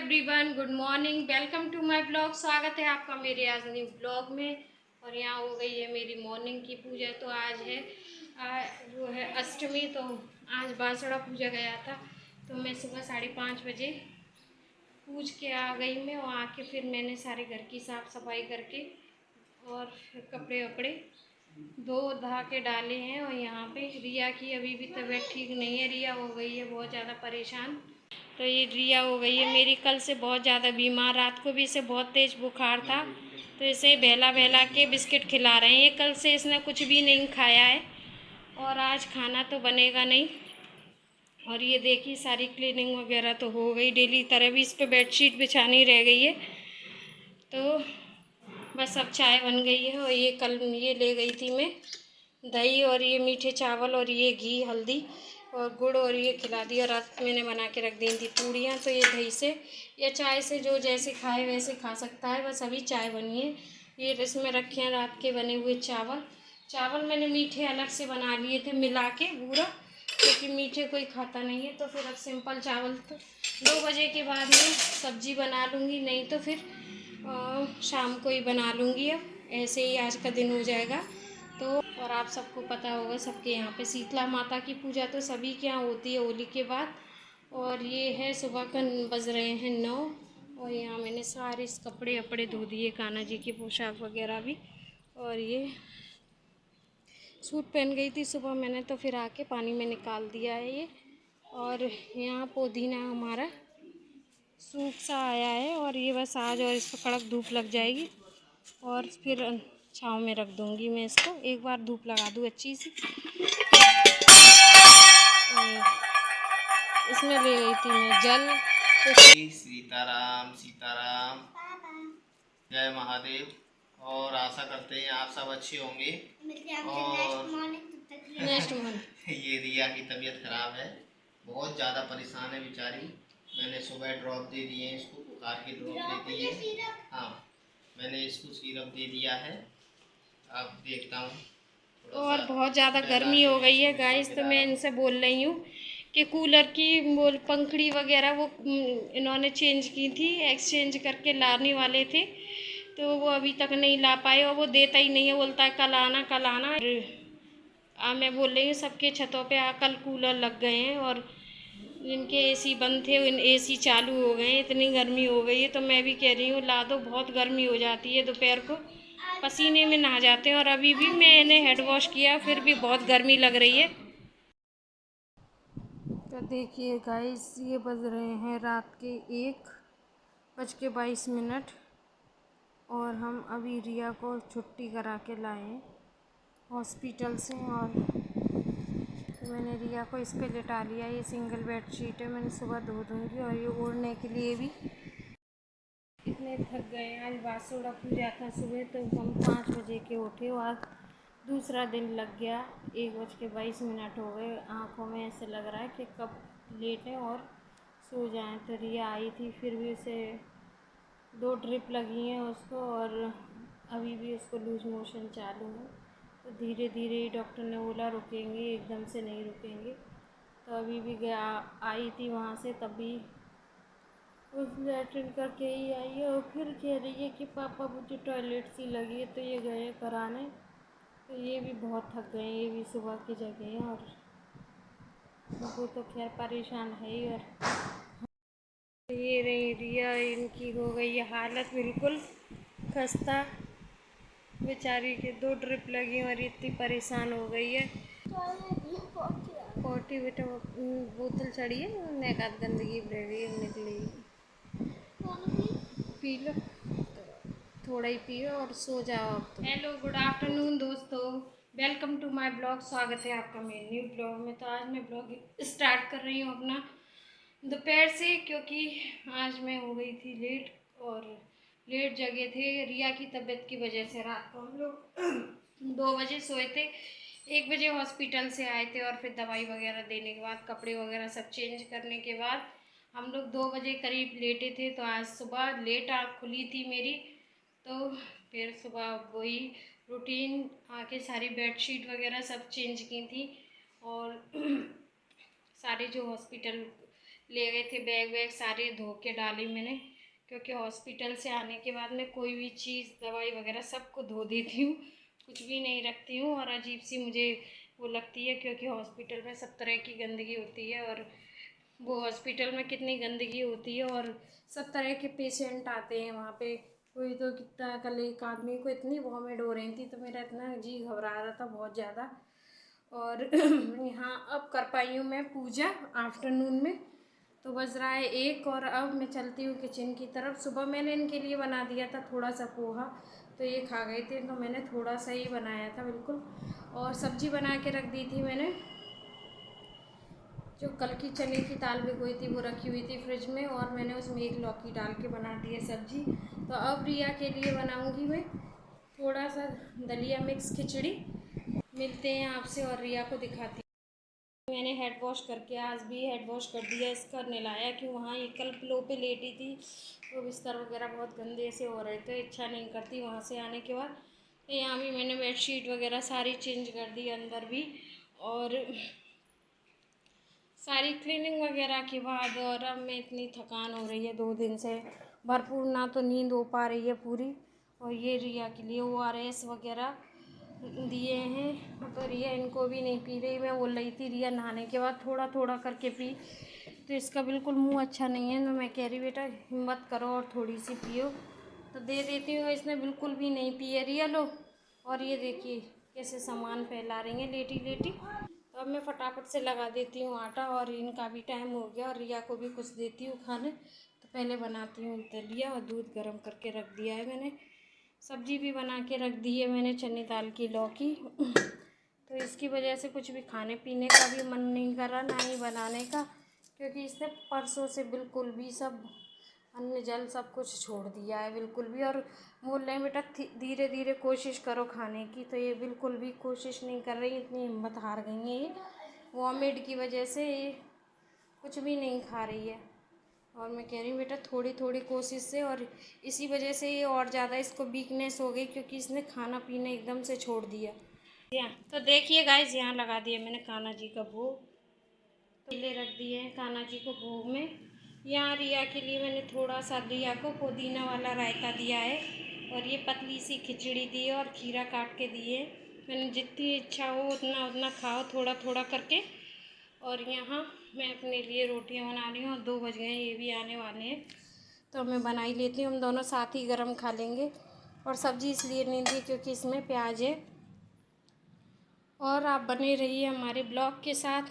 Everyone, good morning, welcome to my blog. स्वागत है आपका मेरे आज न्यू ब्लॉग में। और यहाँ हो गई है मेरी मॉर्निंग की पूजा। तो आज है वो है अष्टमी। तो आज बांसुड़ा पूजा गया था, तो मैं सुबह 5:30 बजे पूज के आ गई मैं। और आके फिर मैंने सारे घर की साफ़ सफाई करके और फिर कपड़े वपड़े धो धा के डाले हैं। और यहाँ पे रिया की अभी भी तबीयत ठीक नहीं है। रिया हो गई है बहुत ज़्यादा परेशान। तो ये रिया हो गई है मेरी कल से बहुत ज़्यादा बीमार। रात को भी इसे बहुत तेज़ बुखार था, तो इसे बहला बहला के बिस्किट खिला रहे हैं। ये कल से इसने कुछ भी नहीं खाया है और आज खाना तो बनेगा नहीं। और ये देखिए सारी क्लीनिंग वगैरह तो हो गई डेली तरह भी। इस पर बेडशीट बिछानी रह गई है, तो बस अब चाय बन गई है। और ये कल ये ले गई थी मैं दही और ये मीठे चावल और ये घी हल्दी और गुड़, और ये खिला दिया। रात मैंने बना के रख दी थी पूड़ियाँ, तो ये दही से या चाय से जो जैसे खाए वैसे खा सकता है। बस अभी चाय बनी है। ये इसमें रखे हैं रात के बने हुए चावल मैंने मीठे अलग से बना लिए थे मिला के पूरा, क्योंकि मीठे कोई खाता नहीं है। तो फिर अब सिंपल चावल तो 2 बजे के बाद में सब्जी बना लूँगी, नहीं तो फिर शाम को ही बना लूँगी। अब ऐसे ही आज का दिन हो जाएगा। तो और आप सबको पता होगा सबके यहाँ पे शीतला माता की पूजा तो सभी के यहाँ होती है होली के बाद। और ये है सुबह का बज रहे हैं 9। और यहाँ मैंने सारे कपड़े वपड़े धो दिए, कान्हा जी की पोशाक वगैरह भी। और ये सूट पहन गई थी सुबह मैंने, तो फिर आके पानी में निकाल दिया है ये। और यहाँ पुदीना हमारा सूख सा आया है, और ये बस आज और इस पर कड़क धूप लग जाएगी और फिर छाँव में रख दूँगी मैं इसको। एक बार धूप लगा दूँ अच्छी सी। इसमें ले गई थी मैं जल। सीताराम सीताराम, जय महादेव। और आशा करते हैं आप सब अच्छे होंगे। और नेक्स्ट मंथ ये रिया की तबीयत खराब है, बहुत ज़्यादा परेशान है बेचारी। मैंने सुबह ड्रॉप दे दिए हैं इसको, बुखार के ड्रॉप दे दिए। हाँ, मैंने इसको सिरप दे दिया है। अब देखता हूँ और बहुत ज़्यादा गर्मी हो गई है गाइस, तो मैं इनसे बोल रही हूँ कि कूलर की बोल पंखड़ी वगैरह वो इन्होंने चेंज की थी, एक्सचेंज करके लाने वाले थे, तो वो अभी तक नहीं ला पाए। और वो देता ही नहीं है, बोलता है कल आना कल आना। मैं बोल रही हूँ सबके छतों पे कल कूलर लग गए हैं और जिनके एसी बंद थे उन एसी चालू हो गए हैं। इतनी गर्मी हो गई है, तो मैं भी कह रही हूँ ला दो। बहुत गर्मी हो जाती है, दोपहर को पसीने में नहा जाते हैं। और अभी भी मैंने हेड वॉश किया, फिर भी बहुत गर्मी लग रही है। तो देखिए गाइस, ये बज रहे हैं रात के 1:22 और हम अभी रिया को छुट्टी करा के लाए हैं हॉस्पिटल से। और तो मैंने रिया को इस पे लेटा लिया। ये सिंगल बेड शीट है, मैंने सुबह धो दूँगी। और ये ओढ़ने के लिए भी इतने थक गए। आज बांसुड़ा पूजा था सुबह, तो हम 5 बजे के उठे और आज दूसरा दिन लग गया। 1:22 हो गए। आँखों में ऐसे लग रहा है कि कब लेटें और सो जाएं। तो रिया आई थी, फिर भी उसे 2 ड्रिप लगी हैं उसको, और अभी भी उसको लूज मोशन चालू है। तो धीरे धीरे ही डॉक्टर ने बोला रुकेंगे, एकदम से नहीं रुकेंगे। तो अभी भी गया आई थी वहाँ से, तभी उस लैट्रिन करके ही आई है। और फिर कह रही है कि पापा मुझे टॉयलेट सी लगी है, तो ये गए कराने। तो ये भी बहुत थक गए, ये भी सुबह की जगह है। और वो तो खैर परेशान है ही। और ये रही रिया, इनकी हो गई है हालत बिल्कुल खस्ता। बेचारी के 2 ड्रिप लगी और इतनी परेशान हो गई है। पोटी बेटा बोतल चढ़ी है, मैं गंदगी निकली। पी लो, थोड़ा ही पियो और सो जाओ अब तो। हेलो, गुड आफ्टरनून दोस्तों, वेलकम टू माय ब्लॉग। स्वागत है आपका मेरे न्यू ब्लॉग में। तो आज मैं ब्लॉग स्टार्ट कर रही हूँ अपना दोपहर से, क्योंकि आज मैं हो गई थी लेट और लेट जगे थे रिया की तबीयत की वजह से। रात को हम लोग 2 बजे सोए थे, 1 बजे हॉस्पिटल से आए थे। और फिर दवाई वगैरह देने के बाद कपड़े वगैरह सब चेंज करने के बाद हम लोग 2 बजे करीब लेटे थे। तो आज सुबह लेट आँख खुली थी मेरी। तो फिर सुबह वही रूटीन आके सारी बेडशीट वगैरह सब चेंज की थी। और सारे जो हॉस्पिटल ले गए थे, बैग वैग सारे धो के डाले मैंने, क्योंकि हॉस्पिटल से आने के बाद मैं कोई भी चीज़ दवाई वगैरह सबको धो देती हूँ, कुछ भी नहीं रखती हूँ। और अजीब सी मुझे वो लगती है, क्योंकि हॉस्पिटल में सब तरह की गंदगी होती है, और वो हॉस्पिटल में कितनी गंदगी होती है, और सब तरह के पेशेंट आते हैं वहाँ पे। कोई तो कितना, कल एक आदमी को इतनी वॉमिट हो रही थी, तो मेरा इतना जी घबरा रहा था बहुत ज़्यादा। और यहाँ अब कर पाई हूँ मैं पूजा आफ्टरनून में, तो बज रहा है 1, और अब मैं चलती हूँ किचन की तरफ। सुबह मैंने इनके लिए बना दिया था थोड़ा सा पोहा, तो ये खा गए थे, तो मैंने थोड़ा सा ही बनाया था बिल्कुल। और सब्जी बना के रख दी थी मैंने, जो कल की चने की दाल भिगोई थी वो रखी हुई थी फ्रिज में, और मैंने उसमें एक लौकी डाल के बना दी है सब्जी। तो अब रिया के लिए बनाऊंगी मैं थोड़ा सा दलिया मिक्स खिचड़ी। मिलते हैं आपसे और रिया को दिखाती हूँ। मैंने हेड वॉश करके, आज भी हेड वॉश कर दिया इसका, नहलाया कि वहाँ ये कल पिलो पे लेटी थी, तो बिस्तर वगैरह बहुत गंदे से हो रहे थे, इच्छा नहीं करती वहाँ से आने के बाद। तो यहाँ भी मैंने बेडशीट वगैरह सारी चेंज कर दी अंदर भी, और सारी क्लीनिंग वगैरह के बाद। और अब मैं इतनी थकान हो रही है 2 दिन से, भरपूर ना तो नींद हो पा रही है पूरी। और ये रिया के लिए ORS वगैरह दिए हैं, तो रिया इनको भी नहीं पी रही। मैं बोल रही थी रिया नहाने के बाद थोड़ा थोड़ा करके पी, तो इसका बिल्कुल मुंह अच्छा नहीं है, तो मैं कह रही बेटा हिम्मत करो और थोड़ी सी पियो, तो दे देती हूँ। इसने बिल्कुल भी नहीं पी है। रिया लो। और ये देखिए कैसे सामान फैला रही हैं लेटी लेटी। तो अब मैं फटाफट से लगा देती हूँ आटा, और इनका भी टाइम हो गया, और रिया को भी कुछ देती हूँ खाने। तो पहले बनाती हूँ दलिया, और दूध गर्म करके रख दिया है मैंने, सब्जी भी बना के रख दी है मैंने, चने दाल की लौकी। तो इसकी वजह से कुछ भी खाने पीने का भी मन नहीं कर रहा, ना ही बनाने का, क्योंकि इसने परसों से बिल्कुल भी सब अन्न जल सब कुछ छोड़ दिया है बिल्कुल भी। और बोल रहे हैं बेटा धीरे धीरे कोशिश करो खाने की, तो ये बिल्कुल भी कोशिश नहीं कर रही, इतनी हिम्मत हार गई है ये वॉमिट की वजह से, ये कुछ भी नहीं खा रही है। और मैं कह रही हूँ बेटा थोड़ी थोड़ी कोशिश से, और इसी वजह से ये और ज़्यादा इसको वीकनेस हो गई, क्योंकि इसने खाना पीना एकदम से छोड़ दिया। यहाँ तो देखिए गाइस, यहाँ लगा दिया मैंने कान्हा जी का भोग, तो ले रख दिए हैं कान्हा जी को भोग में। यहाँ रिया के लिए मैंने थोड़ा सा रिया को पुदीना वाला रायता दिया है, और ये पतली सी खिचड़ी दी है, और खीरा काट के दिए। मैंने जितनी इच्छा हो उतना उतना खाओ, थोड़ा थोड़ा करके। और यहाँ मैं अपने लिए रोटियां बना रही हूँ, और 2 बज गए हैं, ये भी आने वाले हैं, तो मैं बना ही लेती हूँ, हम दोनों साथ ही गरम खा लेंगे। और सब्ज़ी इसलिए नहीं दी क्योंकि इसमें प्याज है। और आप बने रहिए हमारे ब्लॉग के साथ।